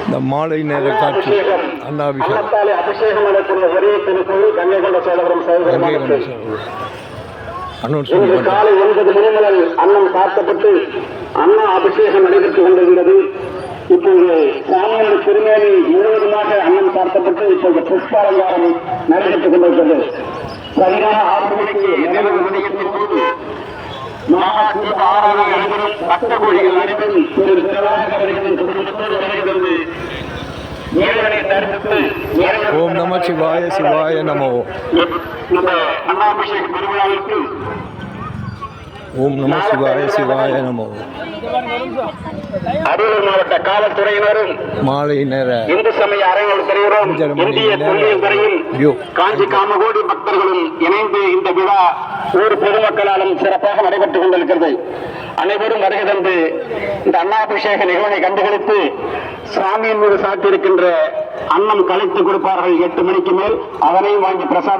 இந்த மாலை நேர காட்சி அன்னாபிஷேகம் அபிஷேகம் நடக்கூடிய ஒரே திருக்கோயில் கங்கை கொண்ட சோழபுரம் காலை 9 மணி முதல் அன்னம் சாத்தப்பட்டு அண்ணா அபிஷேகம் நடைபெற்றுக் கொண்டிருக்கிறது. இப்போது சாமியோட திருமேனி முழுவதுமாக அன்னம் சாத்தப்பட்டு இப்போது புஷ்பாலங்காரம் நடைபெற்றுக் கொண்டிருக்கிறது. சரியான 6 மணிக்கு நிறைவு நிலையத்தின் போது பக்தகோடிகள் அனைவரும் ஓம் நம சிவாய சிவாய நமோ. அண்ணாபிஷேக பெருவிழாவிற்கு ஓம் நம சிவாய சிவாய நமோ. அரியலூர் மாவட்ட காவல்துறையினரும் மாலை நேர இந்து சமய அறநிலையத்துறையினரும் இந்திய தொல்லியல் துறையும் காஞ்சி காமகோடி பக்தர்களும் இணைந்து இந்த விழா ஊர் பொதுமக்களாலும் சிறப்பாக நடைபெற்றுக் கொண்டிருக்கிறது. அனைவரும் வருகை தந்து இந்த அன்னாபிஷேக நிகழ்வை கண்டுகளித்து சாமியின் மீது சாட்டியிருக்கின்ற அன்னம் கலைத்து கொடுப்பார்கள். 8 மணிக்கு மேல் அதனையும் வாங்கி பிரசாதம்